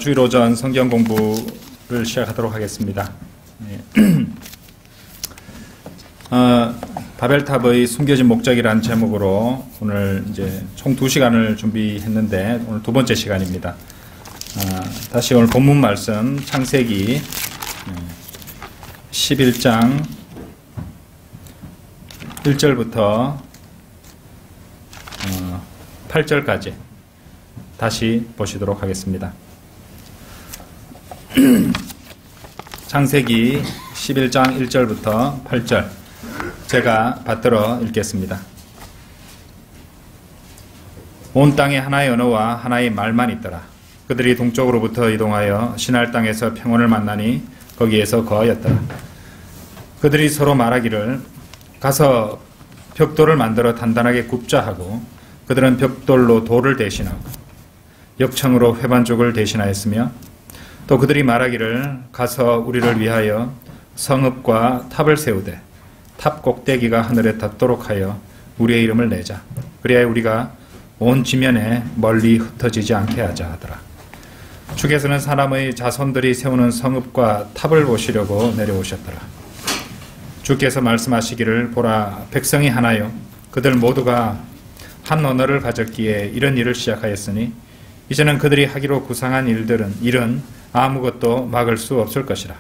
주일 오전 성경 공부를 시작하도록 하겠습니다. 바벨탑의 숨겨진 목적이라는 제목으로 오늘 이제 총 2시간을 준비했는데 오늘 두 번째 시간입니다. 다시 오늘 본문 말씀 창세기 11장 1절부터 8절까지 다시 보시도록 하겠습니다. 창세기 11장 1절부터 8절 제가 받들어 읽겠습니다. 온 땅에 하나의 언어와 하나의 말만 있더라. 그들이 동쪽으로부터 이동하여 시날 땅에서 평원을 만나니 거기에서 거하였더라. 그들이 서로 말하기를 가서 벽돌을 만들어 단단하게 굽자 하고 그들은 벽돌로 돌을 대신하고 역청으로 회반죽을 대신하였으며 또 그들이 말하기를 가서 우리를 위하여 성읍과 탑을 세우되 탑 꼭대기가 하늘에 닿도록 하여 우리의 이름을 내자. 그리하여 우리가 온 지면에 멀리 흩어지지 않게 하자 하더라. 주께서는 사람의 자손들이 세우는 성읍과 탑을 보시려고 내려오셨더라. 주께서 말씀하시기를 보라, 백성이 하나요 그들 모두가 한 언어를 가졌기에 이런 일을 시작하였으니 이제는 그들이 하기로 구상한 일은 아무것도 막을 수 없을 것이라.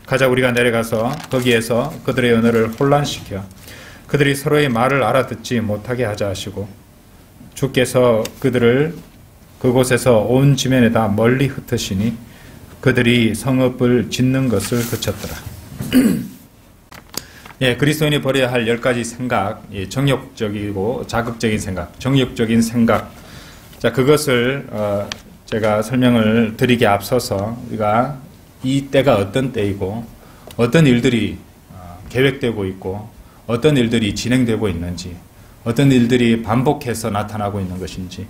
가자, 우리가 내려가서 거기에서 그들의 언어를 혼란시켜 그들이 서로의 말을 알아듣지 못하게 하자 하시고 주께서 그들을 그곳에서 온 지면에다 멀리 흩으시니 그들이 성읍을 짓는 것을 그쳤더라. 그리스도인이 버려야 할 10가지 생각, 정욕적이고 자극적인 생각, 정욕적인 생각. 자, 그것을 제가 설명을 드리기 앞서서 우리가 이 때가 어떤 때이고 어떤 일들이 계획되고 있고 어떤 일들이 진행되고 있는지 어떤 일들이 반복해서 나타나고 있는 것인지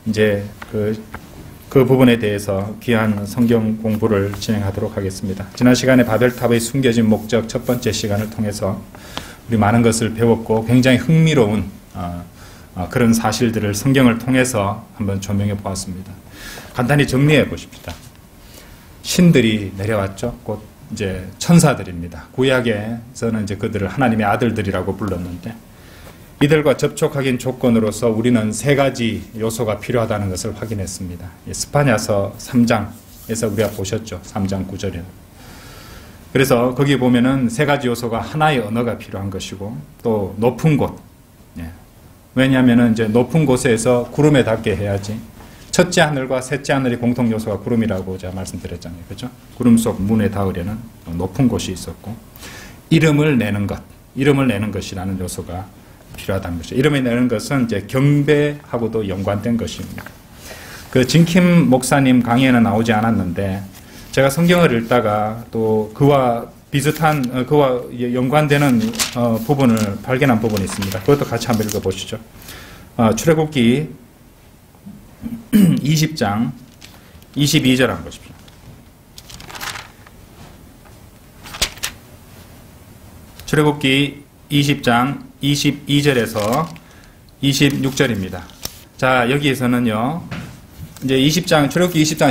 이제 그 부분에 대해서 귀한 성경 공부를 진행하도록 하겠습니다. 지난 시간에 바벨탑의 숨겨진 목적 첫 번째 시간을 통해서 우리 많은 것을 배웠고 굉장히 흥미로운 그런 사실들을 성경을 통해서 한번 조명해 보았습니다. 간단히 정리해 보십시다. 신들이 내려왔죠. 곧 이제 천사들입니다. 구약에서는 이제 그들을 하나님의 아들들이라고 불렀는데 이들과 접촉하긴 조건으로서 우리는 3가지 요소가 필요하다는 것을 확인했습니다. 스파냐서 3장에서 우리가 보셨죠. 3장 9절에. 그래서 거기 보면은 3가지 요소가 하나의 언어가 필요한 것이고 또 높은 곳. 왜냐하면은 이제 높은 곳에서 구름에 닿게 해야지. 첫째 하늘과 셋째 하늘이 공통 요소가 구름이라고 제가 말씀드렸잖아요. 그렇죠? 구름 속 문에 닿으려는 높은 곳이 있었고 이름을 내는 것이라는 요소가 필요하다는 것이죠. 이름을 내는 것은 이제 경배하고도 연관된 것입니다. 그 진킴 목사님 강의에는 나오지 않았는데 제가 성경을 읽다가 또 그와 비슷한 그와 연관되는 부분을 발견한 부분이 있습니다. 그것도 같이 한번 읽어보시죠. 출애굽기 20장 22절 한번 보십시오. 출애굽기 20장 22절에서 26절입니다. 자, 여기에서는요, 이제 20장, 출애굽기 20장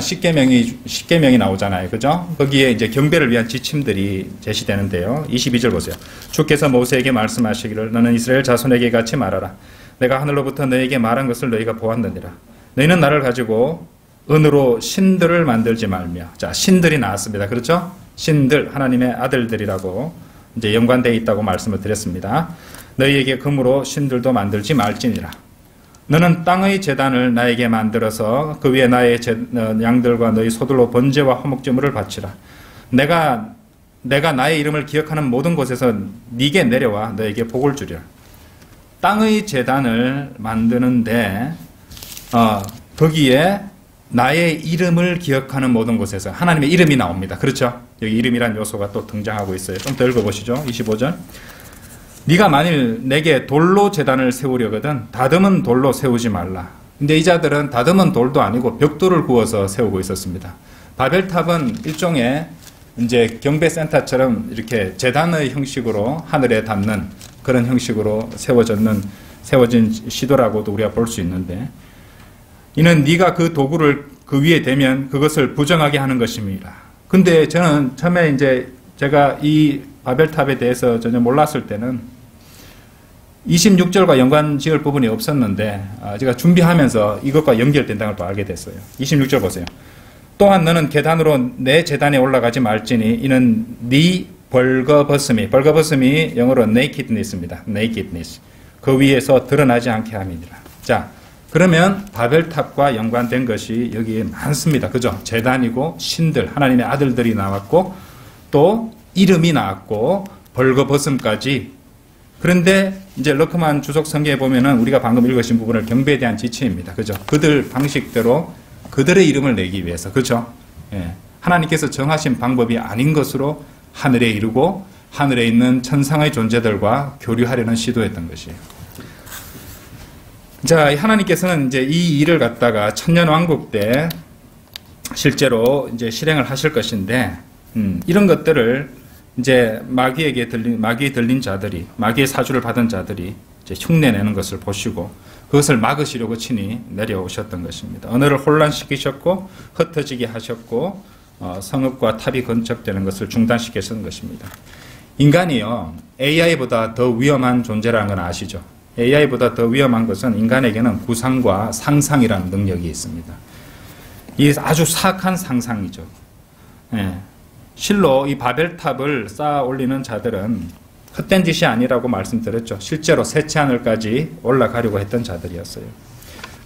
10계명이 나오잖아요. 그죠? 거기에 이제 경배를 위한 지침들이 제시되는데요. 22절 보세요. 주께서 모세에게 말씀하시기를 너는 이스라엘 자손에게 같이 말하라. 내가 하늘로부터 너에게 말한 것을 너희가 보았느니라. 너희는 나를 가지고 은으로 신들을 만들지 말며. 자, 신들이 나왔습니다. 그렇죠? 신들, 하나님의 아들들이라고 이제 연관되어 있다고 말씀을 드렸습니다. 너희에게 금으로 신들도 만들지 말지니라. 너는 땅의 제단을 나에게 만들어서 그 위에 나의 양들과 너희 소들로 번제와 화목제물을 바치라. 내가 나의 이름을 기억하는 모든 곳에서 네게 내려와 너에게 복을 주리라. 땅의 제단을 만드는데 거기에 나의 이름을 기억하는 모든 곳에서 하나님의 이름이 나옵니다. 그렇죠? 여기 이름이란 요소가 또 등장하고 있어요. 좀 더 읽어보시죠. 25절. 네가 만일 내게 돌로 제단을 세우려거든 다듬은 돌로 세우지 말라. 근데 이 자들은 다듬은 돌도 아니고 벽돌을 구워서 세우고 있었습니다. 바벨탑은 일종의 이제 경배센터처럼 이렇게 제단의 형식으로 하늘에 닿는 그런 형식으로 세워진 시도라고도 우리가 볼 수 있는데 이는 네가 그 도구를 그 위에 되면 그것을 부정하게 하는 것입니다. 근데 저는 처음에 이제 제가 이 바벨탑에 대해서 전혀 몰랐을 때는 26절과 연관 지을 부분이 없었는데 제가 준비하면서 이것과 연결된다는 걸 알게 됐어요. 26절 보세요. 또한 너는 계단으로 내 제단에 올라가지 말지니 이는 네 벌거벗음이 영어로 nakedness입니다. nakedness. 그 위에서 드러나지 않게 함이니라. 자, 그러면 바벨탑과 연관된 것이 여기에 많습니다. 그죠? 제단이고 신들, 하나님의 아들들이 나왔고 또 이름이 나왔고 벌거벗음까지. 그런데 이제 러크만 주석 성경에 보면은 우리가 방금 읽으신 부분을 경배에 대한 지체입니다. 그죠? 그들 방식대로 그들의 이름을 내기 위해서. 그죠? 예. 하나님께서 정하신 방법이 아닌 것으로 하늘에 이르고 하늘에 있는 천상의 존재들과 교류하려는 시도였던 것이에요. 자, 하나님께서는 이제 이 일을 갖다가 천년왕국 때 실제로 이제 실행을 하실 것인데, 이런 것들을 이제 마귀에 들린 자들이, 마귀의 사주를 받은 자들이 이제 흉내내는 것을 보시고 그것을 막으시려고 친히 내려오셨던 것입니다. 언어를 혼란시키셨고 흩어지게 하셨고 성읍과 탑이 건축되는 것을 중단시켰던 것입니다. 인간이요, AI보다 더 위험한 존재라는 건 아시죠? AI보다 더 위험한 것은 인간에게는 구상과 상상이라는 능력이 있습니다. 이 아주 사악한 상상이죠. 예. 실로 이 바벨탑을 쌓아 올리는 자들은 헛된 짓이 아니라고 말씀드렸죠. 실제로 셋째 하늘까지 올라가려고 했던 자들이었어요.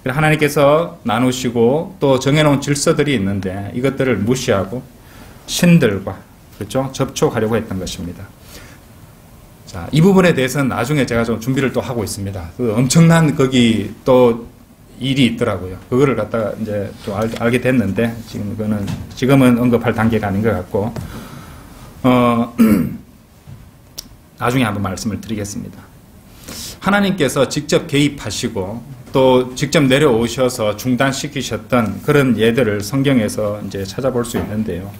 하나님께서 나누시고 또 정해놓은 질서들이 있는데 이것들을 무시하고 신들과 그렇죠? 접촉하려고 했던 것입니다. 자, 이 부분에 대해서는 나중에 제가 좀 준비를 또 하고 있습니다. 그 엄청난 거기 또 일이 있더라고요. 그거를 갖다가 이제 좀 알게 됐는데 지금은 언급할 단계가 아닌 것 같고 나중에 한번 말씀을 드리겠습니다. 하나님께서 직접 개입하시고 또 직접 내려오셔서 중단시키셨던 그런 예들을 성경에서 이제 찾아볼 수 있는데요.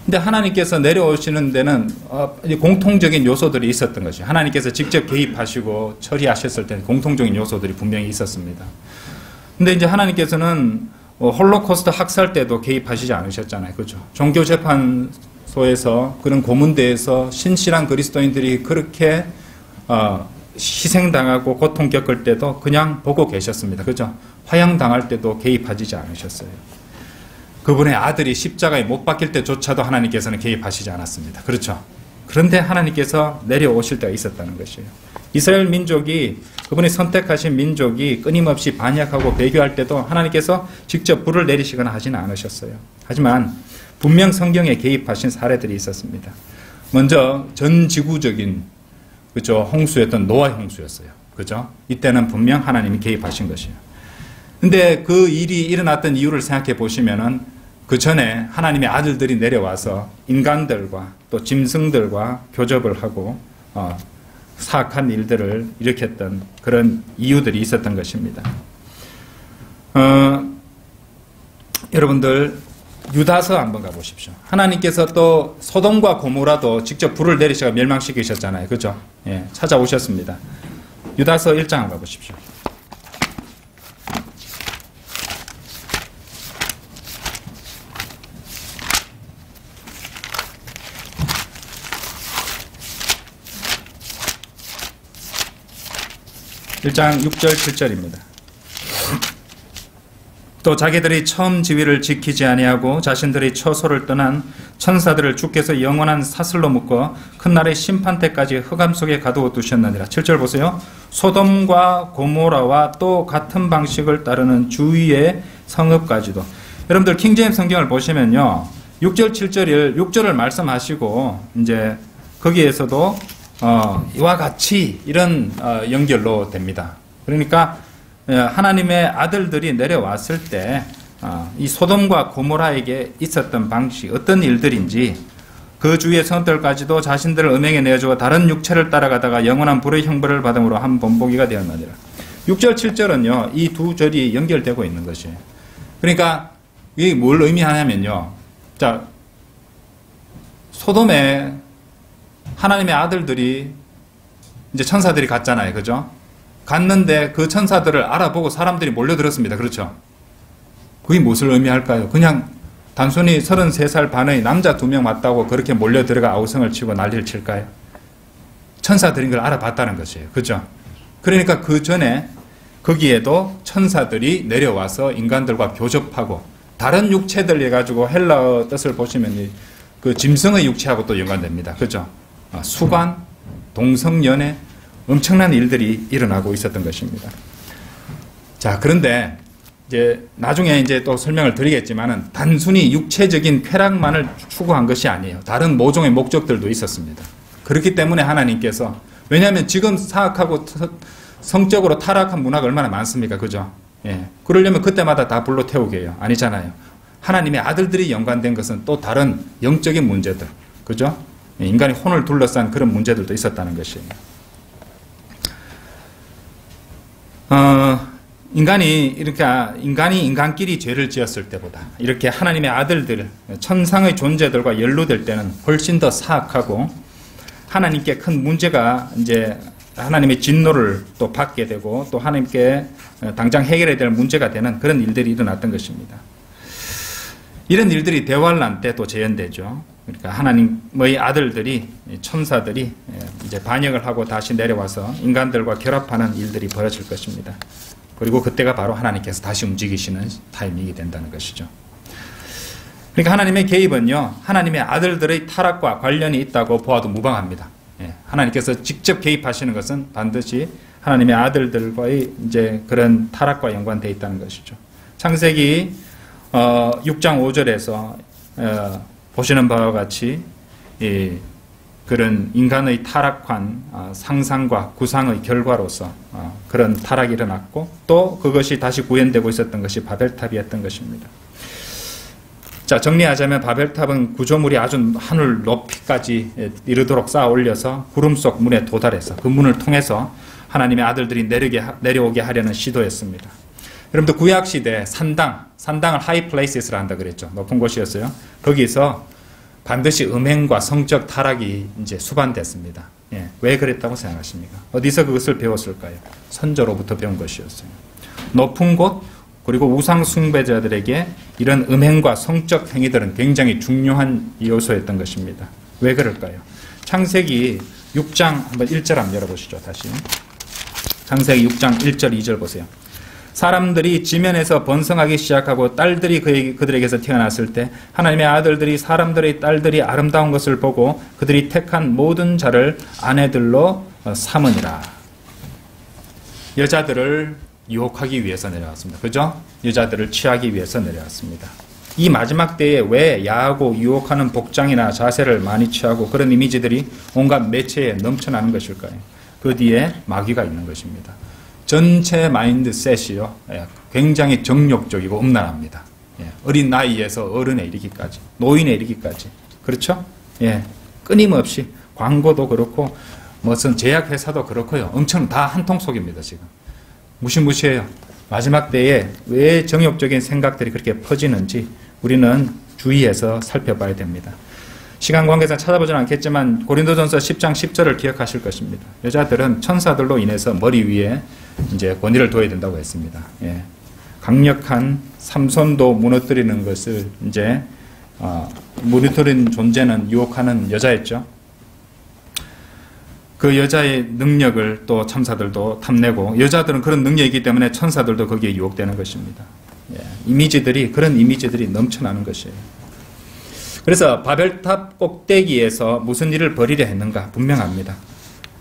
근데 하나님께서 내려오시는 데는 공통적인 요소들이 있었던 것이죠. 하나님께서 직접 개입하시고 처리하셨을 때는 공통적인 요소들이 분명히 있었습니다. 근데 이제 하나님께서는 홀로코스트 학살 때도 개입하시지 않으셨잖아요. 그죠? 종교재판소에서 그런 고문대에서 신실한 그리스도인들이 그렇게 희생당하고 고통 겪을 때도 그냥 보고 계셨습니다. 그죠? 화형당할 때도 개입하지 않으셨어요. 그분의 아들이 십자가에 못 박힐 때조차도 하나님께서는 개입하시지 않았습니다. 그렇죠? 그런데 하나님께서 내려오실 때가 있었다는 것이에요. 이스라엘 민족이, 그분이 선택하신 민족이 끊임없이 반역하고 배교할 때도 하나님께서 직접 불을 내리시거나 하지는 않으셨어요. 하지만 분명 성경에 개입하신 사례들이 있었습니다. 먼저 전 지구적인 그죠? 홍수였던 노아 홍수였어요. 그죠? 이때는 분명 하나님이 개입하신 것이에요. 근데 그 일이 일어났던 이유를 생각해 보시면은 그 전에 하나님의 아들들이 내려와서 인간들과 또 짐승들과 교접을 하고 사악한 일들을 일으켰던 그런 이유들이 있었던 것입니다. 여러분들 유다서 한번 가보십시오. 하나님께서 또 소돔과 고모라도 직접 불을 내리셔서 멸망시키셨잖아요. 그죠? 예, 찾아오셨습니다. 유다서 1장 한번 가보십시오. (1장) 6절 7절입니다. 또 자기들이 처음 지위를 지키지 아니하고 자신들이 처소를 떠난 천사들을 주께서 영원한 사슬로 묶어 큰 날의 심판 때까지 흑암 속에 가두어 두셨느니라. 7절 보세요. 소돔과 고모라와 또 같은 방식을 따르는 주위의 성읍까지도. 여러분들 킹제임스 성경을 보시면요, 6절 7절을 6절을 말씀하시고 이제 거기에서도 이와 같이 이런 연결로 됩니다. 그러니까 하나님의 아들들이 내려왔을 때 이 소돔과 고모라에게 있었던 방식, 어떤 일들인지 그 주위의 성들까지도 자신들을 음행에 내어주어 다른 육체를 따라가다가 영원한 불의 형벌을 받음으로 한 본보기가 되었느니라. 6절 7절은요 이 두 절이 연결되고 있는 것이에요. 그러니까 이게 뭘 의미하냐면요, 자, 소돔에 하나님의 아들들이 이제 천사들이 갔잖아요. 그죠? 갔는데 그 천사들을 알아보고 사람들이 몰려들었습니다. 그렇죠? 그게 무엇을 의미할까요? 그냥 단순히 33살 반의 남자 2명 맞다고 그렇게 몰려 들어가 아우성을 치고 난리를 칠까요? 천사들인 걸 알아봤다는 것이에요. 그죠? 그러니까 그 전에 거기에도 천사들이 내려와서 인간들과 교접하고 다른 육체들 해가지고 헬라어 뜻을 보시면 그 짐승의 육체하고 또 연관됩니다. 그죠? 수관, 동성연애, 엄청난 일들이 일어나고 있었던 것입니다. 자, 그런데 이제 나중에 이제 또 설명을 드리겠지만은 단순히 육체적인 쾌락만을 추구한 것이 아니에요. 다른 모종의 목적들도 있었습니다. 그렇기 때문에 하나님께서, 왜냐하면 지금 사악하고 성적으로 타락한 문화가 얼마나 많습니까? 그죠? 예. 그러려면 그때마다 다 불로 태우게 해요. 아니잖아요. 하나님의 아들들이 연관된 것은 또 다른 영적인 문제들. 그죠? 예. 인간이 혼을 둘러싼 그런 문제들도 있었다는 것이에요. 인간이 인간끼리 죄를 지었을 때보다 이렇게 하나님의 아들들, 천상의 존재들과 연루될 때는 훨씬 더 사악하고 하나님께 큰 문제가 이제 하나님의 진노를 또 받게 되고 또 하나님께 당장 해결해야 될 문제가 되는 그런 일들이 일어났던 것입니다. 이런 일들이 대환란 때 또 재현되죠. 그러니까 하나님의 아들들이, 천사들이 이제 반역을 하고 다시 내려와서 인간들과 결합하는 일들이 벌어질 것입니다. 그리고 그때가 바로 하나님께서 다시 움직이시는 타이밍이 된다는 것이죠. 그러니까 하나님의 개입은요, 하나님의 아들들의 타락과 관련이 있다고 보아도 무방합니다. 하나님께서 직접 개입하시는 것은 반드시 하나님의 아들들과의 이제 그런 타락과 연관되어 있다는 것이죠. 창세기 6장 5절에서 보시는 바와 같이 그런 인간의 타락한 상상과 구상의 결과로서 그런 타락이 일어났고 또 그것이 다시 구현되고 있었던 것이 바벨탑이었던 것입니다. 자, 정리하자면 바벨탑은 구조물이 아주 하늘 높이까지 이르도록 쌓아 올려서 구름 속 문에 도달해서 그 문을 통해서 하나님의 아들들이 내려오게 하려는 시도였습니다. 여러분들 구약시대 산당을 하이 플레이스라 한다 그랬죠. 높은 곳이었어요. 거기서 반드시 음행과 성적 타락이 이제 수반됐습니다. 예, 왜 그랬다고 생각하십니까? 어디서 그것을 배웠을까요? 선조로부터 배운 것이었어요. 높은 곳, 그리고 우상 숭배자들에게 이런 음행과 성적 행위들은 굉장히 중요한 요소였던 것입니다. 왜 그럴까요? 창세기 6장 한번 1절 한번 열어보시죠. 다시. 창세기 6장 1절 2절 보세요. 사람들이 지면에서 번성하기 시작하고 딸들이 그들에게서 태어났을 때 하나님의 아들들이 사람들의 딸들이 아름다운 것을 보고 그들이 택한 모든 자를 아내들로 삼으니라. 여자들을 유혹하기 위해서 내려왔습니다. 그죠? 여자들을 취하기 위해서 내려왔습니다. 이 마지막 때에 왜 야하고 유혹하는 복장이나 자세를 많이 취하고 그런 이미지들이 온갖 매체에 넘쳐나는 것일까요? 그 뒤에 마귀가 있는 것입니다. 전체 마인드셋이요, 굉장히 정욕적이고 음란합니다. 어린 나이에서 어른에 이르기까지, 노인에 이르기까지. 그렇죠? 예, 끊임없이 광고도 그렇고 무슨 제약회사도 그렇고요. 엄청 다 한통속입니다. 지금 무시무시해요. 마지막 때에 왜 정욕적인 생각들이 그렇게 퍼지는지 우리는 주의해서 살펴봐야 됩니다. 시간 관계상 찾아보지는 않겠지만 고린도전서 10장 10절을 기억하실 것입니다. 여자들은 천사들로 인해서 머리 위에 이제 권위를 둬야 된다고 했습니다. 예. 강력한 삼손도 무너뜨리는 것을 이제 무너뜨린 존재는 유혹하는 여자였죠. 그 여자의 능력을 또 천사들도 탐내고 여자들은 그런 능력이기 때문에 천사들도 거기에 유혹되는 것입니다. 예. 그런 이미지들이 넘쳐나는 것이에요. 그래서 바벨탑 꼭대기에서 무슨 일을 벌이려 했는가 분명합니다.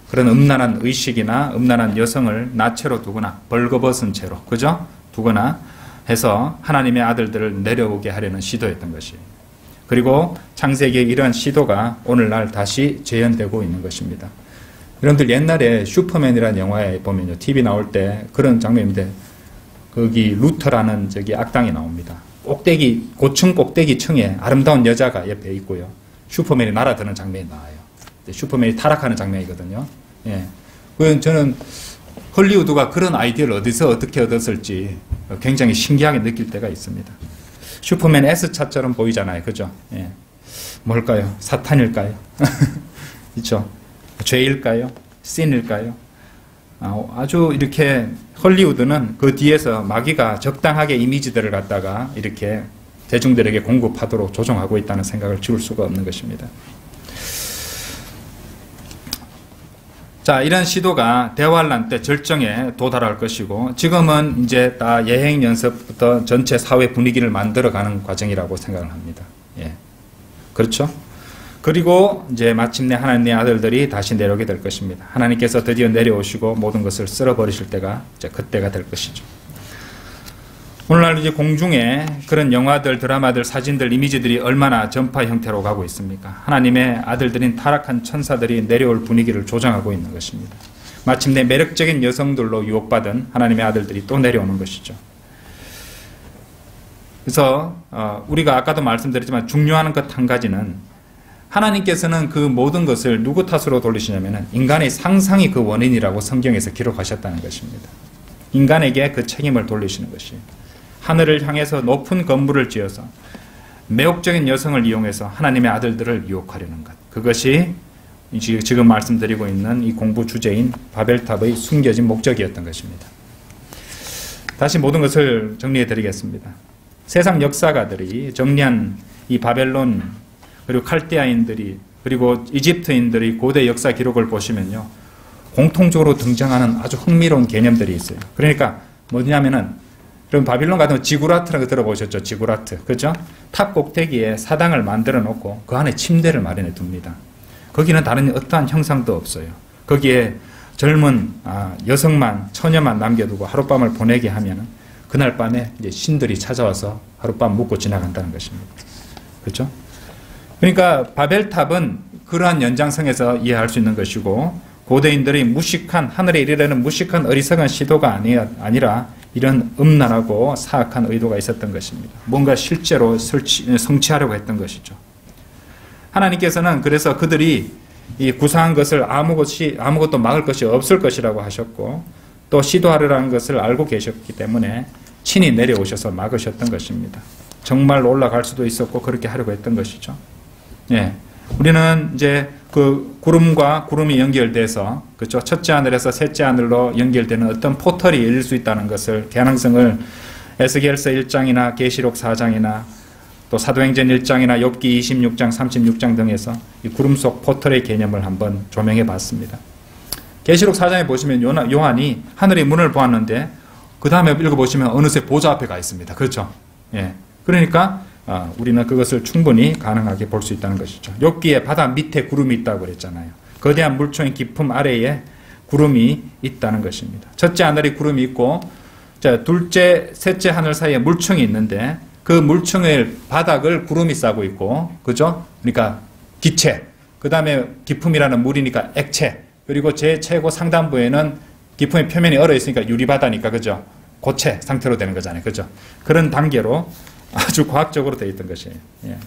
그런 음란한 의식이나 음란한 여성을 나체로 두거나 벌거벗은 채로, 그죠? 두거나 해서 하나님의 아들들을 내려오게 하려는 시도였던 것이에요. 그리고 창세기의 이러한 시도가 오늘날 다시 재현되고 있는 것입니다. 여러분들 옛날에 슈퍼맨이라는 영화에 보면요, TV 나올 때 그런 장면인데 거기 루터라는 악당이 나옵니다. 고층 꼭대기 층에 아름다운 여자가 옆에 있고요. 슈퍼맨이 날아드는 장면이 나와요. 슈퍼맨이 타락하는 장면이거든요. 예. 저는 헐리우드가 그런 아이디어를 어디서 어떻게 얻었을지 굉장히 신기하게 느낄 때가 있습니다. 슈퍼맨 S차처럼 보이잖아요. 그죠? 예. 뭘까요? 사탄일까요? 그렇죠? 죄일까요? 신일까요? 아주 이렇게 헐리우드는 그 뒤에서 마귀가 적당하게 이미지들을 갖다가 이렇게 대중들에게 공급하도록 조종하고 있다는 생각을 지울 수가 없는 것입니다. 자, 이런 시도가 대환란 때 절정에 도달할 것이고, 지금은 이제 다 예행 연습부터 전체 사회 분위기를 만들어가는 과정이라고 생각을 합니다. 예. 그렇죠? 그리고 이제 마침내 하나님의 아들들이 다시 내려오게 될 것입니다. 하나님께서 드디어 내려오시고 모든 것을 쓸어버리실 때가 이제 그때가 될 것이죠. 오늘날 이제 공중에 그런 영화들, 드라마들, 사진들, 이미지들이 얼마나 전파 형태로 가고 있습니까? 하나님의 아들들인 타락한 천사들이 내려올 분위기를 조장하고 있는 것입니다. 마침내 매력적인 여성들로 유혹받은 하나님의 아들들이 또 내려오는 것이죠. 그래서 우리가 아까도 말씀드렸지만 중요한 것 한 가지는 하나님께서는 그 모든 것을 누구 탓으로 돌리시냐면 인간의 상상이 그 원인이라고 성경에서 기록하셨다는 것입니다. 인간에게 그 책임을 돌리시는 것이에요. 하늘을 향해서 높은 건물을 지어서 매혹적인 여성을 이용해서 하나님의 아들들을 유혹하려는 것. 그것이 지금 말씀드리고 있는 이 공부 주제인 바벨탑의 숨겨진 목적이었던 것입니다. 다시 모든 것을 정리해 드리겠습니다. 세상 역사가들이 정리한 이 바벨론 그리고 칼데아인들이 그리고 이집트인들의 고대 역사 기록을 보시면요. 공통적으로 등장하는 아주 흥미로운 개념들이 있어요. 그러니까 뭐냐면은 그럼 바빌론 같은 거 지구라트라는 거 들어보셨죠? 지구라트. 그죠? 탑 꼭대기에 사당을 만들어 놓고 그 안에 침대를 마련해 둡니다. 거기는 다른 어떠한 형상도 없어요. 거기에 젊은 여성만, 처녀만 남겨두고 하룻밤을 보내게 하면 그날 밤에 이제 신들이 찾아와서 하룻밤 묵고 지나간다는 것입니다. 그렇죠? 그러니까 바벨탑은 그러한 연장성에서 이해할 수 있는 것이고 고대인들의 무식한, 하늘에 이르려는 무식한 어리석은 시도가 아니라 이런 음란하고 사악한 의도가 있었던 것입니다. 뭔가 실제로 성취하려고 했던 것이죠. 하나님께서는 그래서 그들이 이 구상한 것을 아무것도 막을 것이 없을 것이라고 하셨고 또 시도하려는 것을 알고 계셨기 때문에 친히 내려오셔서 막으셨던 것입니다. 정말로 올라갈 수도 있었고 그렇게 하려고 했던 것이죠. 예. 우리는 이제 그 구름과 구름이 연결돼서 그렇죠. 첫째 하늘에서 셋째 하늘로 연결되는 어떤 포털이 열릴 수 있다는 것을 가능성을 에스겔서 1장이나 계시록 4장이나 또 사도행전 1장이나 욥기 26장, 36장 등에서 이 구름 속 포털의 개념을 한번 조명해 봤습니다. 계시록 4장에 보시면 요한이 하늘의 문을 보았는데 그 다음에 읽어보시면 어느새 보좌 앞에 가 있습니다. 그렇죠? 예. 그러니까 우리는 그것을 충분히 가능하게 볼 수 있다는 것이죠. 욥기에 바다 밑에 구름이 있다고 그랬잖아요. 거대한 물총의 깊음 아래에 구름이 있다는 것입니다. 첫째 하늘에 구름이 있고 둘째, 셋째 하늘 사이에 물총이 있는데 그 물총의 바닥을 구름이 싸고 있고 그죠? 그러니까 기체, 그 다음에 기품이라는 물이니까 액체, 그리고 제 최고 상단부에는 기품의 표면이 얼어 있으니까 유리바다니까 그죠? 고체 상태로 되는 거잖아요. 그죠? 그런 단계로 아주 과학적으로 되어 있던 것이에요. 예.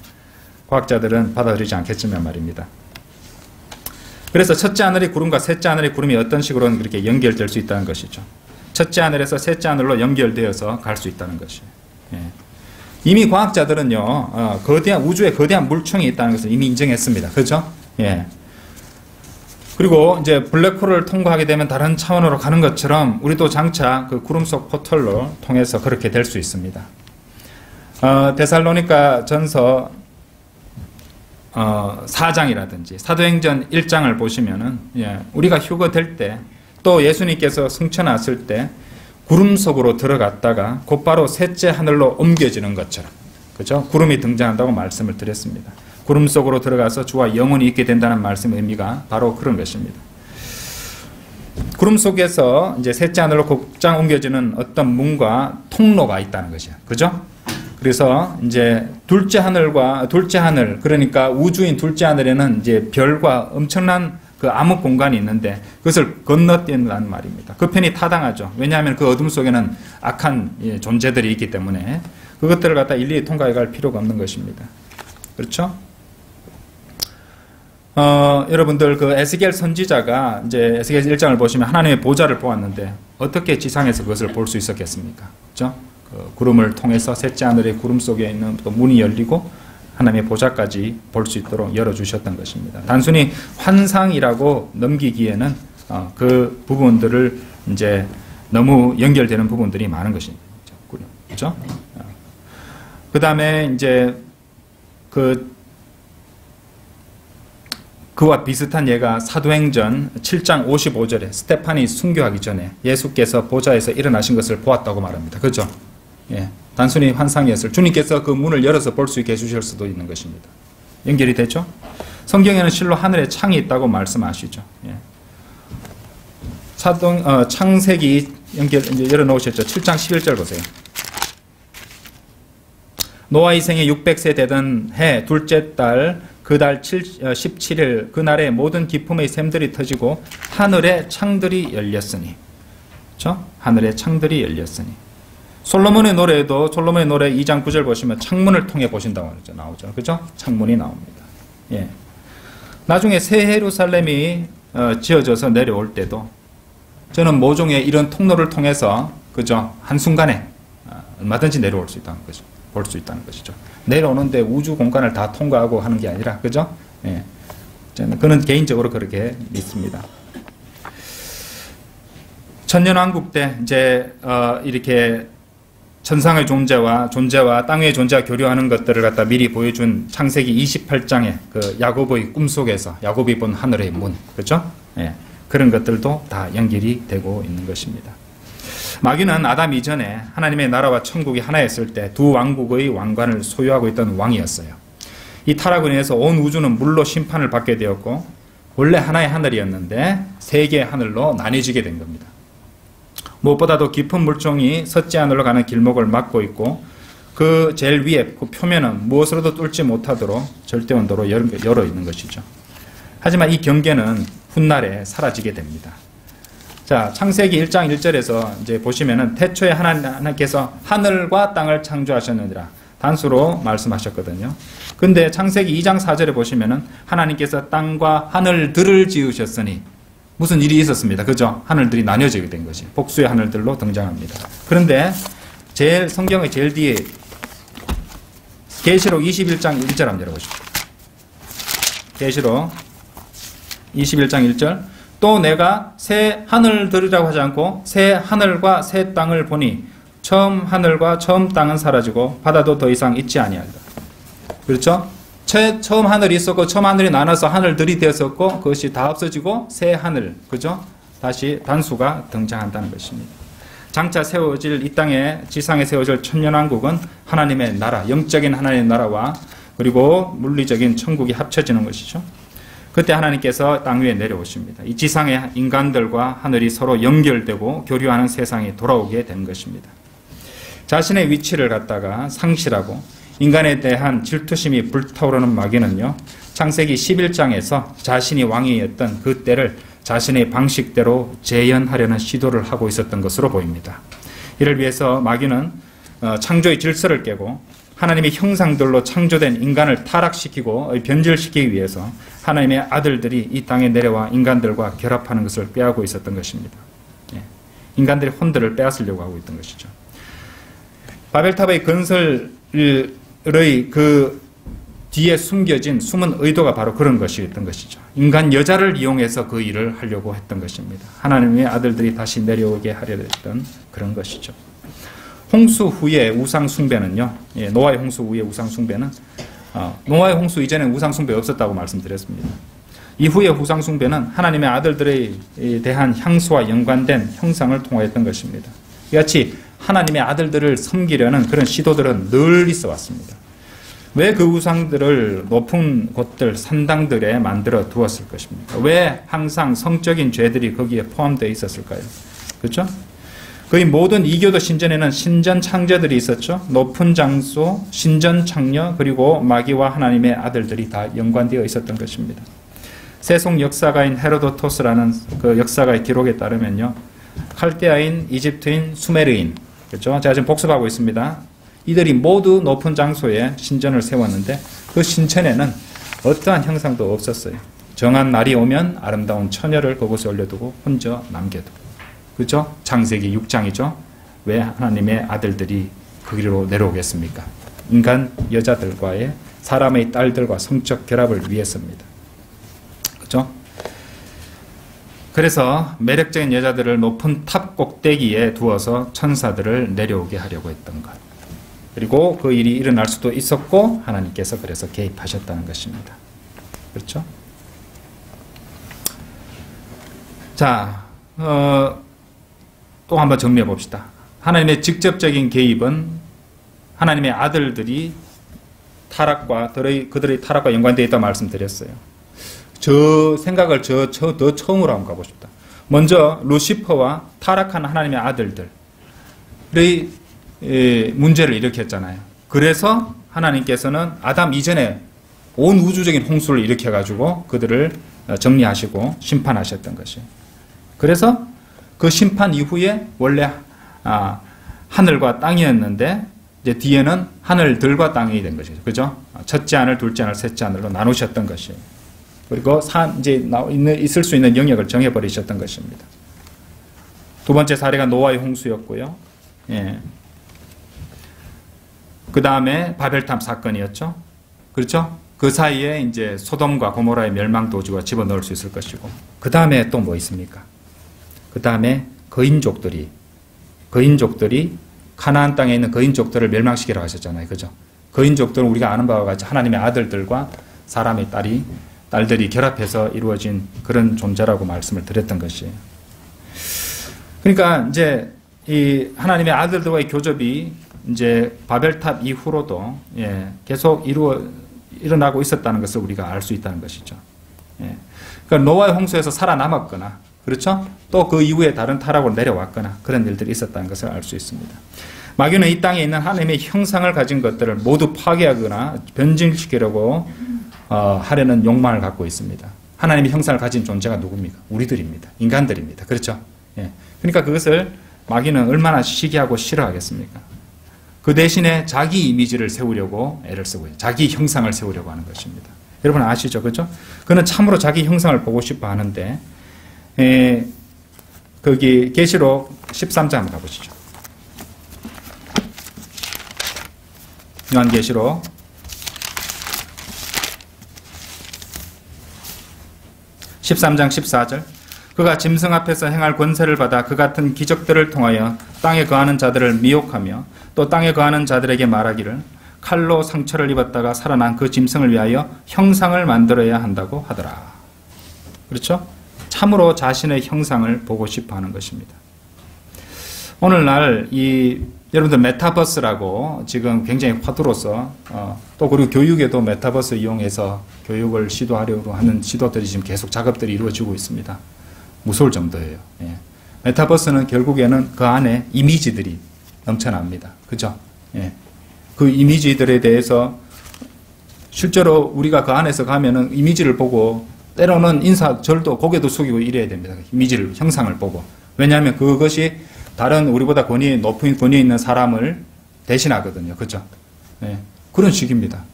과학자들은 받아들이지 않겠지만 말입니다. 그래서 첫째 하늘의 구름과 셋째 하늘의 구름이 어떤 식으로는 그렇게 연결될 수 있다는 것이죠. 첫째 하늘에서 셋째 하늘로 연결되어서 갈 수 있다는 것이에요. 예. 이미 과학자들은요, 거대한 우주에 거대한 물총이 있다는 것을 이미 인정했습니다. 그렇죠? 예. 그리고 이제 블랙홀을 통과하게 되면 다른 차원으로 가는 것처럼 우리도 장차 그 구름 속 포털로 통해서 그렇게 될 수 있습니다. 데살로니가 전서 4장이라든지 사도행전 1장을 보시면은 우리가 휴거될 때 또 예수님께서 승천하실 때 구름 속으로 들어갔다가 곧바로 셋째 하늘로 옮겨지는 것처럼 그렇죠? 구름이 등장한다고 말씀을 드렸습니다. 구름 속으로 들어가서 주와 영원히 있게 된다는 말씀의 의미가 바로 그런 것입니다. 구름 속에서 이제 셋째 하늘로 곧장 옮겨지는 어떤 문과 통로가 있다는 것이야. 그죠? 그래서 이제 둘째 하늘, 그러니까 우주인 둘째 하늘에는 이제 별과 엄청난 그 암흑 공간이 있는데 그것을 건너뛴다는 말입니다. 그 편이 타당하죠. 왜냐하면 그 어둠 속에는 악한 존재들이 있기 때문에 그것들을 갖다 일일이 통과해 갈 필요가 없는 것입니다. 그렇죠? 여러분들 그 에스겔 선지자가 이제 에스겔 1장을 보시면 하나님의 보좌를 보았는데 어떻게 지상에서 그것을 볼 수 있었겠습니까? 그렇죠? 그 구름을 통해서 셋째 하늘의 구름 속에 있는 또 문이 열리고 하나님의 보좌까지 볼 수 있도록 열어주셨던 것입니다. 단순히 환상이라고 넘기기에는 그 부분들을 이제 너무 연결되는 부분들이 많은 것이죠. 그렇죠? 그 다음에 이제 그와 비슷한 예가 사도행전 7장 55절에 스테판이 순교하기 전에 예수께서 보좌에서 일어나신 것을 보았다고 말합니다. 그렇죠? 예. 단순히 환상이었을 주님께서 그 문을 열어서 볼 수 있게 해주실 수도 있는 것입니다. 연결이 되죠? 성경에는 실로 하늘에 창이 있다고 말씀하시죠. 예. 창세기 이제 열어놓으셨죠? 7장 11절 보세요. 노아의 생에 600세 되던 해 둘째 달 그 달 17일 그날에 모든 기품의 샘들이 터지고 하늘의 창들이 열렸으니. 그렇죠? 하늘의 창들이 열렸으니. 솔로몬의 노래에도 솔로몬의 노래 2장 9절 보시면 창문을 통해 보신다고 나오죠. 그죠? 창문이 나옵니다. 예. 나중에 새 예루살렘이 지어져서 내려올 때도 저는 모종의 이런 통로를 통해서 그죠? 한순간에 얼마든지 내려올 수 있다는 거죠. 볼 수 있다는 것이죠. 내려오는데 우주 공간을 다 통과하고 하는 게 아니라 그죠? 예. 저는 그는 개인적으로 그렇게 믿습니다. 천년왕국 때 이제 이렇게 천상의 존재와 땅 위의 존재와 교류하는 것들을 갖다 미리 보여준 창세기 28장의 그 야곱의 꿈속에서 야곱이 본 하늘의 문, 그렇죠? 예, 그런 것들도 다 연결이 되고 있는 것입니다. 마귀는 아담 이전에 하나님의 나라와 천국이 하나였을 때 두 왕국의 왕관을 소유하고 있던 왕이었어요. 이 타락으로 인해서 온 우주는 물로 심판을 받게 되었고 원래 하나의 하늘이었는데 세 개의 하늘로 나뉘어지게 된 겁니다. 무엇보다도 깊은 물종이 섰지 하늘로 가는 길목을 막고 있고 그 제일 위에 그 표면은 무엇으로도 뚫지 못하도록 절대 온도로 열어 있는 것이죠. 하지만 이 경계는 훗날에 사라지게 됩니다. 자, 창세기 1장 1절에서 이제 보시면은 태초에 하나님께서 하늘과 땅을 창조하셨느니라 단수로 말씀하셨거든요. 근데 창세기 2장 4절에 보시면은 하나님께서 땅과 하늘들을 지으셨으니 무슨 일이 있었습니다. 그죠? 하늘들이 나뉘어지게 된 것이 복수의 하늘들로 등장합니다. 그런데 성경의 제일 뒤에 계시록 21장 1절 한번 열어보십시오. 계시록 21장 1절 또 내가 새 하늘들이라고 하지 않고 새 하늘과 새 땅을 보니 처음 하늘과 처음 땅은 사라지고 바다도 더 이상 있지 아니하리라. 그렇죠? 처음 하늘이 있었고 처음 하늘이 나눠서 하늘들이 되었었고 그것이 다 없어지고 새 하늘, 그죠? 다시 단수가 등장한다는 것입니다. 장차 세워질 이 땅에 지상에 세워질 천년왕국은 하나님의 나라, 영적인 하나님의 나라와 그리고 물리적인 천국이 합쳐지는 것이죠. 그때 하나님께서 땅 위에 내려오십니다. 이 지상의 인간들과 하늘이 서로 연결되고 교류하는 세상이 돌아오게 된 것입니다. 자신의 위치를 갖다가 상실하고 인간에 대한 질투심이 불타오르는 마귀는요, 창세기 11장에서 자신이 왕이었던 그 때를 자신의 방식대로 재현하려는 시도를 하고 있었던 것으로 보입니다. 이를 위해서 마귀는 창조의 질서를 깨고 하나님의 형상들로 창조된 인간을 타락시키고 변질시키기 위해서 하나님의 아들들이 이 땅에 내려와 인간들과 결합하는 것을 빼앗고 있었던 것입니다. 인간들의 혼들을 빼앗으려고 하고 있던 것이죠. 바벨탑의 건설의 그 뒤에 숨겨진 숨은 의도가 바로 그런 것이었던 것이죠. 인간 여자를 이용해서 그 일을 하려고 했던 것입니다. 하나님의 아들들이 다시 내려오게 하려 했던 그런 것이죠. 홍수 후에 우상 숭배는요, 노아의 홍수 후에 우상 숭배는 노아의 홍수 이전에 우상 숭배 없었다고 말씀드렸습니다. 이후에 우상 숭배는 하나님의 아들들에 대한 향수와 연관된 형상을 통하였던 것입니다. 이같이 하나님의 아들들을 섬기려는 그런 시도들은 늘 있어 왔습니다. 왜 그 우상들을 높은 곳들, 산당들에 만들어 두었을 것입니까? 왜 항상 성적인 죄들이 거기에 포함되어 있었을까요? 그렇죠? 거의 모든 이교도 신전에는 신전 창조들이 있었죠. 높은 장소, 신전 창녀, 그리고 마귀와 하나님의 아들들이 다 연관되어 있었던 것입니다. 세속 역사가인 헤로도토스라는 그 역사가의 기록에 따르면요, 칼데아인, 이집트인, 수메르인, 그렇죠? 제가 지금 복습하고 있습니다. 이들이 모두 높은 장소에 신전을 세웠는데 그 신전에는 어떠한 형상도 없었어요. 정한 날이 오면 아름다운 처녀를 그곳에 올려두고 혼자 남겨두고. 그렇죠? 창세기 6장이죠. 왜 하나님의 아들들이 거기로 내려오겠습니까? 인간 여자들과의 사람의 딸들과 성적 결합을 위해서입니다. 그렇죠? 그래서 매력적인 여자들을 높은 탑 꼭대기에 두어서 천사들을 내려오게 하려고 했던 것. 그리고 그 일이 일어날 수도 있었고 하나님께서 그래서 개입하셨다는 것입니다. 그렇죠? 자, 또 한번 정리해 봅시다. 하나님의 직접적인 개입은 하나님의 아들들이 타락과 그들의 타락과 연관되어 있다고 말씀드렸어요. 저 생각을 더 처음으로 한번 가보십시다. 먼저 루시퍼와 타락한 하나님의 아들들의 문제를 일으켰잖아요. 그래서 하나님께서는 아담 이전에 온 우주적인 홍수를 일으켜가지고 그들을 정리하시고 심판하셨던 것이에요. 그래서 그 심판 이후에 원래 하늘과 땅이었는데 이제 뒤에는 하늘들과 땅이 된 것이죠. 그죠? 첫째 하늘, 둘째 하늘, 셋째 하늘로 나누셨던 것이에요. 그리고 이제 있을 수 있는 영역을 정해버리셨던 것입니다. 두 번째 사례가 노아의 홍수였고요. 예. 그 다음에 바벨탑 사건이었죠. 그렇죠? 그 사이에 이제 소돔과 고모라의 멸망도주가 집어넣을 수 있을 것이고, 그 다음에 또 뭐 있습니까? 그 다음에 거인족들이 가나안 땅에 있는 거인족들을 멸망시키라고 하셨잖아요. 그죠? 거인족들은 우리가 아는 바와 같이 하나님의 아들들과 사람의 딸들이 결합해서 이루어진 그런 존재라고 말씀을 드렸던 것이에요. 그러니까 이제 이 하나님의 아들들과의 교접이 이제 바벨탑 이후로도 계속 일어나고 있었다는 것을 우리가 알 수 있다는 것이죠. 그러니까 노아의 홍수에서 살아남았거나, 그렇죠? 또 그 이후에 다른 타락으로 내려왔거나 그런 일들이 있었다는 것을 알 수 있습니다. 마귀는 이 땅에 있는 하나님의 형상을 가진 것들을 모두 파괴하거나 변질시키려고 하려는 욕망을 갖고 있습니다. 하나님의 형상을 가진 존재가 누굽니까? 우리들입니다. 인간들입니다. 그렇죠? 그러니까 그것을 마귀는 얼마나 시기하고 싫어하겠습니까? 그 대신에 자기 이미지를 세우려고 애를 쓰고 있어요. 자기 형상을 세우려고 하는 것입니다. 여러분 아시죠? 그렇죠? 그는 참으로 자기 형상을 보고 싶어 하는데, 거기 계시록 13장 한번 가보시죠. 요한계시록 13장 14절. 그가 짐승 앞에서 행할 권세를 받아 그 같은 기적들을 통하여 땅에 거하는 자들을 미혹하며 또 땅에 거하는 자들에게 말하기를 칼로 상처를 입었다가 살아난 그 짐승을 위하여 형상을 만들어야 한다고 하더라. 그렇죠? 참으로 자신의 형상을 보고 싶어 하는 것입니다. 오늘날 여러분들 메타버스라고 지금 굉장히 화두로서 또 그리고 교육에도 메타버스 이용해서 교육을 시도하려고 하는 시도들이 지금 계속 작업들이 이루어지고 있습니다. 무서울 정도예요. 메타버스는 결국에는 그 안에 이미지들이 넘쳐납니다. 그죠? 그 이미지들에 대해서 실제로 우리가 그 안에서 가면은 이미지를 보고 때로는 절도 고개도 숙이고 이래야 됩니다. 이미지를, 형상을 보고. 왜냐하면 그것이 다른 우리보다 높은 권위에 있는 사람을 대신하거든요. 그죠? 그런 식입니다.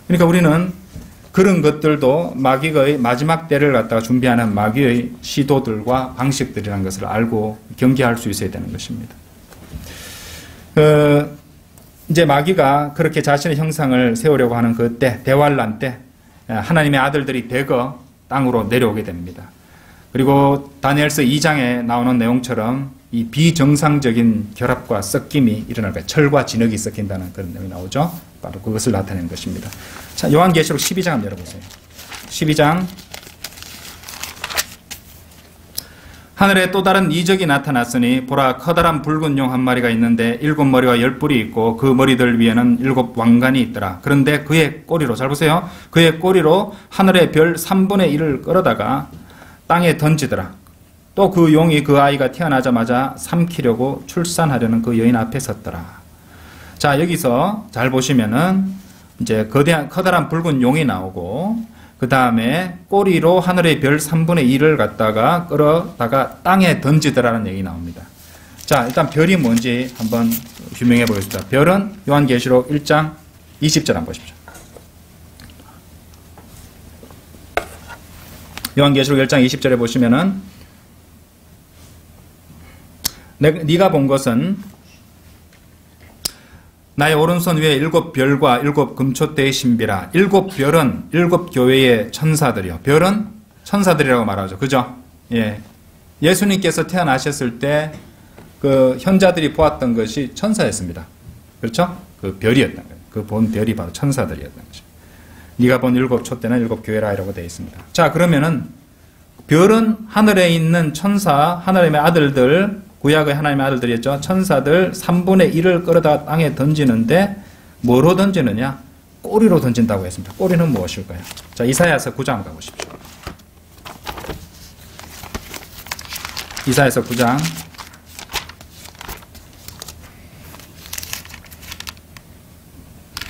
그러니까 우리는 그런 것들도 마귀의 마지막 때를 갖다가 준비하는 마귀의 시도들과 방식들이라는 것을 알고 경계할 수 있어야 되는 것입니다. 이제 마귀가 그렇게 자신의 형상을 세우려고 하는 그때, 대환란 때, 하나님의 아들들이 대거 땅으로 내려오게 됩니다. 그리고 다니엘서 2장에 나오는 내용처럼 이 비정상적인 결합과 섞임이 일어날 거예요. 철과 진흙이 섞인다는 그런 내용이 나오죠. 바로 그것을 나타내는 것입니다. 자, 요한계시록 12장 한번 열어보세요. 12장. 하늘에 또 다른 이적이 나타났으니 보라, 커다란 붉은 용 한 마리가 있는데 7머리와 10뿔이 있고 그 머리들 위에는 7 왕관이 있더라. 그런데 그의 꼬리로, 잘 보세요, 그의 꼬리로 하늘의 별 3분의 1을 끌어다가 땅에 던지더라. 또 그 용이 그 아이가 태어나자마자 삼키려고 출산하려는 그 여인 앞에 섰더라. 자, 여기서 잘 보시면은 이제 커다란 붉은 용이 나오고, 그 다음에 꼬리로 하늘의 별 3분의 1을 갖다가 끌어다가 땅에 던지더라는 얘기 나옵니다. 자, 일단 별이 뭔지 한번 규명해 보겠습니다. 별은 요한계시록 1장 20절 한번 보십시오. 요한계시록 1장 20절에 보시면은 네가 본 것은 나의 오른손 위에 7별과 7 금촛대의 신비라. 7별은 7 교회의 천사들이요. 별은 천사들이라고 말하죠. 그죠? 예. 예수님께서 태어나셨을 때 그 현자들이 보았던 것이 천사였습니다. 그렇죠? 그 별이었던 거예요. 그 본 별이 바로 천사들이었던 거죠. 네가 본 7 촛대는 7 교회라 이라고 되어 있습니다. 자, 그러면은 별은 하늘에 있는 천사, 하나님의 아들들, 구약의 하나님의 아들들이었죠. 천사들 3분의 1을 끌어다 땅에 던지는데 뭐로 던지느냐? 꼬리로 던진다고 했습니다. 꼬리는 무엇일까요? 자, 이사야서 9장 가보십시오. 이사야서 9장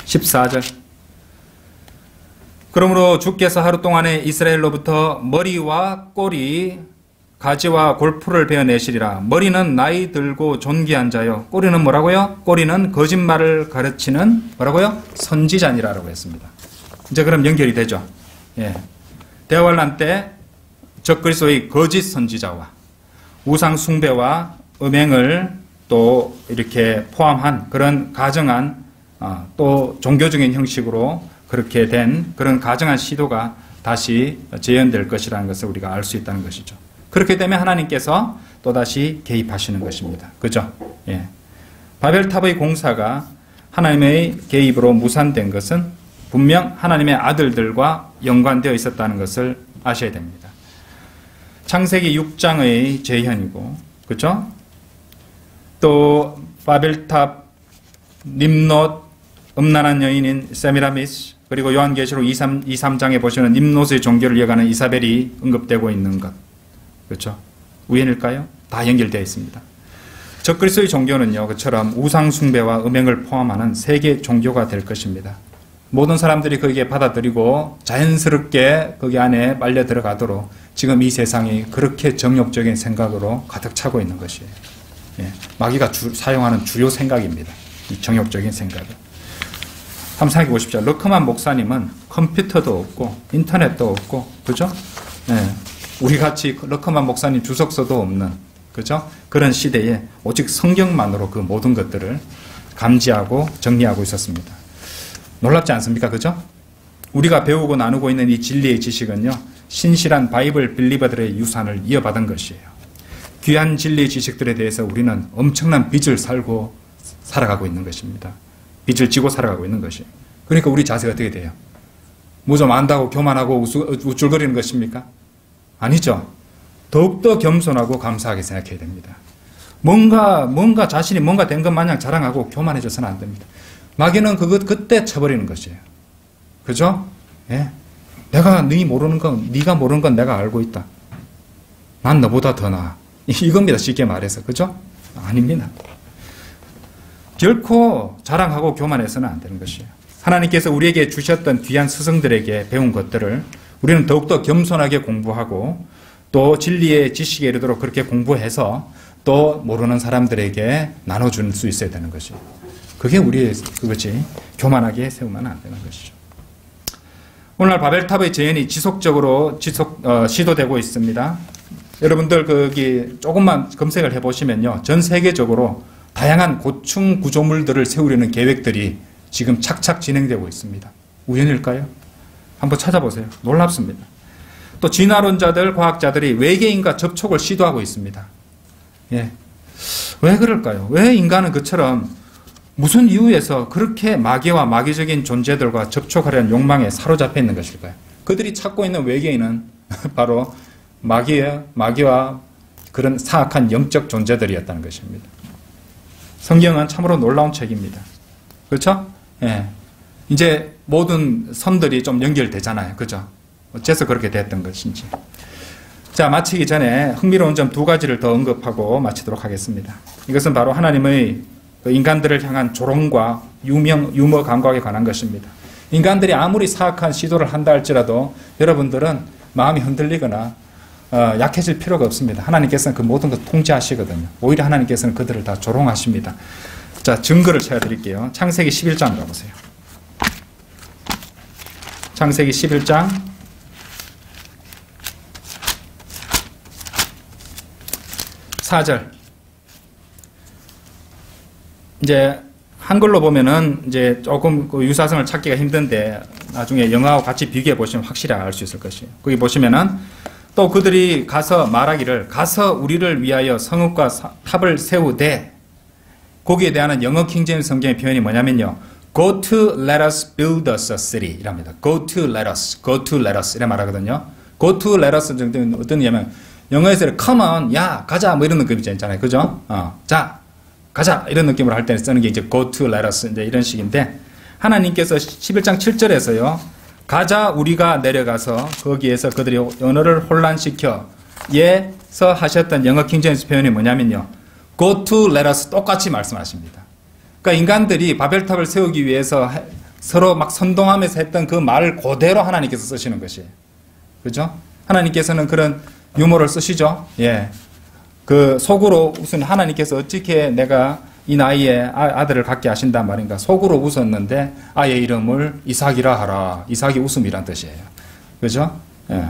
14절. 그러므로 주께서 하루 동안에 이스라엘로부터 머리와 꼬리, 가지와 골프를 베어내시리라. 머리는 나이 들고 존귀한 자요. 꼬리는 뭐라고요? 꼬리는 거짓말을 가르치는 뭐라고요? 선지자니라라고 했습니다. 이제 그럼 연결이 되죠. 예. 대환란 때 적그리스도의 거짓 선지자와 우상 숭배와 음행을 또 이렇게 포함한 그런 가정한 또 종교적인 형식으로 그렇게 된 그런 가정한 시도가 다시 재현될 것이라는 것을 우리가 알 수 있다는 것이죠. 그렇게 되면 하나님께서 또다시 개입하시는 것입니다. 그죠? 예. 바벨탑의 공사가 하나님의 개입으로 무산된 것은 분명 하나님의 아들들과 연관되어 있었다는 것을 아셔야 됩니다. 창세기 6장의 재현이고, 그죠? 또 바벨탑, 님롯, 음란한 여인인 세미라미스, 그리고 요한계시록 2~3장에 보시는 님롯의 종교를 이어가는 이사벨이 언급되고 있는 것. 그렇죠? 우연일까요? 다 연결되어 있습니다. 적그리스도의 종교는요, 그처럼 우상 숭배와 음행을 포함하는 세계 종교가 될 것입니다. 모든 사람들이 거기에 받아들이고 자연스럽게 거기 안에 빨려 들어가도록 지금 이 세상이 그렇게 정욕적인 생각으로 가득 차고 있는 것이에요. 예, 마귀가 사용하는 주요 생각입니다. 이 정욕적인 생각을. 한번 생각해 보십시오. 러크만 목사님은 컴퓨터도 없고 인터넷도 없고, 그죠? 예, 우리같이 러크만 목사님 주석서도 없는, 그죠? 그런 시대에 오직 성경만으로 그 모든 것들을 감지하고 정리하고 있었습니다. 놀랍지 않습니까? 그죠? 우리가 배우고 나누고 있는 이 진리의 지식은요, 신실한 바이블 빌리버들의 유산을 이어받은 것이에요. 귀한 진리의 지식들에 대해서 우리는 엄청난 빚을 살아가고 있는 것입니다. 빚을 지고 살아가고 있는 것이에요. 그러니까 우리 자세가 어떻게 돼요? 뭐 좀 안다고 교만하고 우쭐거리는 것입니까? 아니죠. 더욱더 겸손하고 감사하게 생각해야 됩니다. 뭔가 자신이 뭔가 된 것 마냥 자랑하고 교만해져서는 안 됩니다. 마귀는 그때 쳐버리는 것이에요. 그죠? 예. 네가 모르는 건 내가 알고 있다. 난 너보다 더 나아. 이겁니다. 쉽게 말해서. 그죠? 아닙니다. 결코 자랑하고 교만해서는 안 되는 것이에요. 하나님께서 우리에게 주셨던 귀한 스승들에게 배운 것들을 우리는 더욱더 겸손하게 공부하고 또 진리의 지식에 이르도록 그렇게 공부해서 또 모르는 사람들에게 나눠줄 수 있어야 되는 것이에요. 그게 우리의 그것이 교만하게 세우면 안 되는 것이죠. 오늘날 바벨탑의 재현이 지속적으로 시도되고 있습니다. 여러분들 거기 조금만 검색을 해보시면요, 전 세계적으로 다양한 고층 구조물들을 세우려는 계획들이 지금 착착 진행되고 있습니다. 우연일까요? 한번 찾아보세요. 놀랍습니다. 또 진화론자들, 과학자들이 외계인과 접촉을 시도하고 있습니다. 예. 왜 그럴까요? 왜 인간은 그처럼 무슨 이유에서 그렇게 마귀와 마귀적인 존재들과 접촉하려는 욕망에 사로잡혀 있는 것일까요? 그들이 찾고 있는 외계인은 바로 마귀와 그런 사악한 영적 존재들이었다는 것입니다. 성경은 참으로 놀라운 책입니다. 그렇죠? 예. 이제 모든 선들이 좀 연결되잖아요. 그죠? 어째서 그렇게 됐던 것인지. 자, 마치기 전에 흥미로운 점 2가지를 더 언급하고 마치도록 하겠습니다. 이것은 바로 하나님의 인간들을 향한 조롱과 유머 감각에 관한 것입니다. 인간들이 아무리 사악한 시도를 한다 할지라도 여러분들은 마음이 흔들리거나 약해질 필요가 없습니다. 하나님께서는 그 모든 것 통제하시거든요. 오히려 하나님께서는 그들을 다 조롱하십니다. 자, 증거를 제가 드릴게요. 창세기 11장 가보세요. 창세기 11장 4절. 이제 한글로 보면은 이제 조금 그 유사성을 찾기가 힘든데 나중에 영어하고 같이 비교해 보시면 확실히 알 수 있을 것이에요. 거기 보시면은 또 그들이 가서 말하기를 가서 우리를 위하여 성읍과 탑을 세우되 거기에 대한 영어 킹제임스 성경의 표현이 뭐냐면요. Go to let us build us a city 이랍니다. Go to let us, go to let us 이래 말하거든요. Go to let us 정도는 어떤 의미냐면 영어에서 come on, 야 가자 뭐 이런 느낌 있잖아요. 그죠? 자 가자 이런 느낌으로 할 때 쓰는 게 이제 go to let us 이제 이런 식인데 하나님께서 11장 7절에서요. 가자 우리가 내려가서 거기에서 그들이 언어를 혼란시켜 예서 하셨던 영어 킹제임스 표현이 뭐냐면요. Go to let us 똑같이 말씀하십니다. 그러니까 인간들이 바벨탑을 세우기 위해서 서로 막 선동하면서 했던 그 말을 그대로 하나님께서 쓰시는 것이에요. 그죠? 하나님께서는 그런 유머를 쓰시죠. 예. 그 속으로 우선 하나님께서 어떻게 내가 이 나이에 아들을 갖게 하신단 말인가. 속으로 웃었는데 아이의 이름을 이삭이라 하라. 이삭이 웃음이란 뜻이에요. 그죠? 예.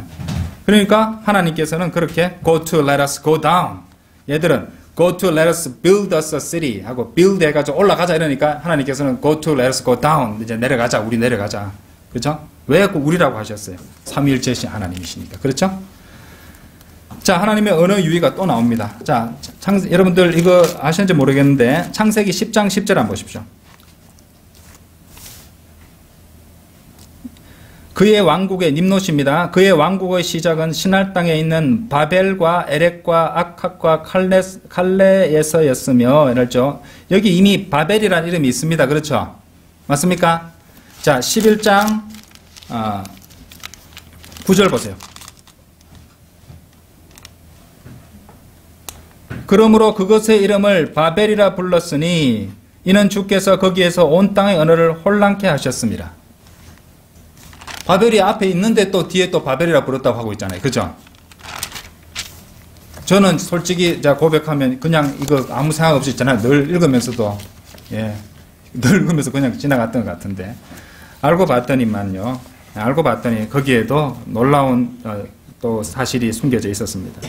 그러니까 하나님께서는 그렇게 go to let us go down. 얘들은 go to let us build us a city 하고 build 해가지고 올라가자 이러니까 하나님께서는 go to let us go down. 이제 내려가자. 우리 내려가자. 그죠? 왜 우리라고 하셨어요? 삼위일체신 하나님이시니까. 그렇죠? 자, 하나님의 언어 유희가 또 나옵니다. 자, 여러분들 이거 아시는지 모르겠는데 창세기 10장 10절 한번 보십시오. 그의 왕국의 님노시입니다. 그의 왕국의 시작은 신할 땅에 있는 바벨과 에렉과 아캅과 칼레에서였으며 이랬죠. 여기 이미 바벨이라는 이름이 있습니다. 그렇죠? 맞습니까? 자, 11장 9절 보세요. 그러므로 그것의 이름을 바벨이라 불렀으니 이는 주께서 거기에서 온 땅의 언어를 혼란케 하셨습니다. 바벨이 앞에 있는데 또 뒤에 또 바벨이라 불렀다고 하고 있잖아요. 그죠? 저는 솔직히 고백하면 그냥 이거 아무 생각 없이 있잖아요. 늘 읽으면서도 늘 읽으면서 그냥 지나갔던 것 같은데 알고 봤더니 거기에도 놀라운 또 사실이 숨겨져 있었습니다.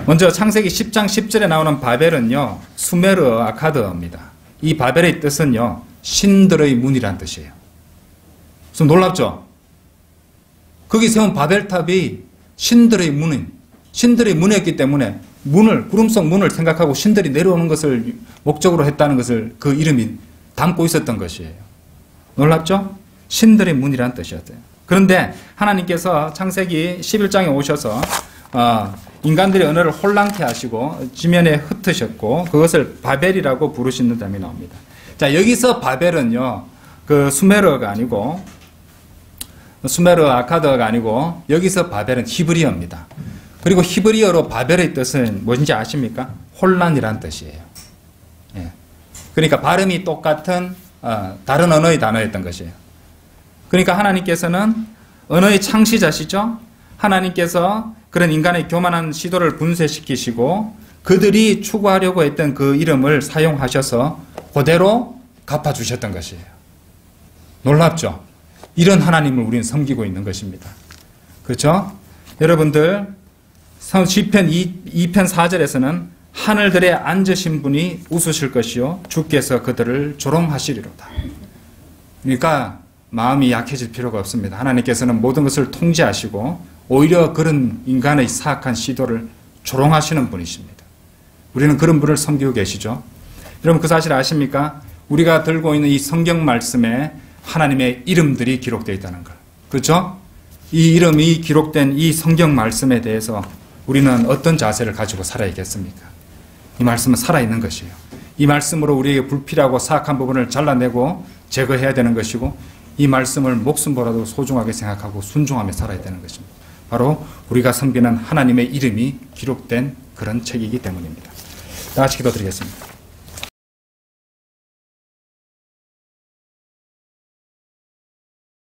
먼저 창세기 10장 10절에 나오는 바벨은요. 수메르 아카드어입니다. 이 바벨의 뜻은요. 신들의 문이란 뜻이에요. 좀 놀랍죠? 거기 세운 바벨탑이 신들의 문이었기 때문에 구름 속 문을 생각하고 신들이 내려오는 것을 목적으로 했다는 것을 그 이름이 담고 있었던 것이에요. 놀랍죠? 신들의 문이란 뜻이었어요. 그런데 하나님께서 창세기 11장에 오셔서 인간들의 언어를 혼란케 하시고 지면에 흩으셨고 그것을 바벨이라고 부르시는 점이 나옵니다. 자, 여기서 바벨은요. 그 수메르 아카드어가 아니고 여기서 바벨은 히브리어입니다. 그리고 히브리어로 바벨의 뜻은 뭔지 아십니까? 혼란이란 뜻이에요. 예. 그러니까 발음이 똑같은 다른 언어의 단어였던 것이에요. 그러니까 하나님께서는 언어의 창시자시죠? 하나님께서 그런 인간의 교만한 시도를 분쇄시키시고 그들이 추구하려고 했던 그 이름을 사용하셔서 그대로 갚아주셨던 것이에요. 놀랍죠? 이런 하나님을 우리는 섬기고 있는 것입니다. 그렇죠? 여러분들 시편 2편 4절에서는 하늘들에 앉으신 분이 웃으실 것이요 주께서 그들을 조롱하시리로다. 그러니까 마음이 약해질 필요가 없습니다. 하나님께서는 모든 것을 통제하시고 오히려 그런 인간의 사악한 시도를 조롱하시는 분이십니다. 우리는 그런 분을 섬기고 계시죠. 여러분 그 사실 아십니까? 우리가 들고 있는 이 성경 말씀에 하나님의 이름들이 기록되어 있다는 걸. 그렇죠? 이 이름이 기록된 이 성경 말씀에 대해서 우리는 어떤 자세를 가지고 살아야겠습니까? 이 말씀은 살아있는 것이에요. 이 말씀으로 우리에게 불필요하고 사악한 부분을 잘라내고 제거해야 되는 것이고 이 말씀을 목숨보다도 소중하게 생각하고 순종하며 살아야 되는 것입니다. 바로 우리가 섬기는 하나님의 이름이 기록된 그런 책이기 때문입니다. 다 같이 기도드리겠습니다.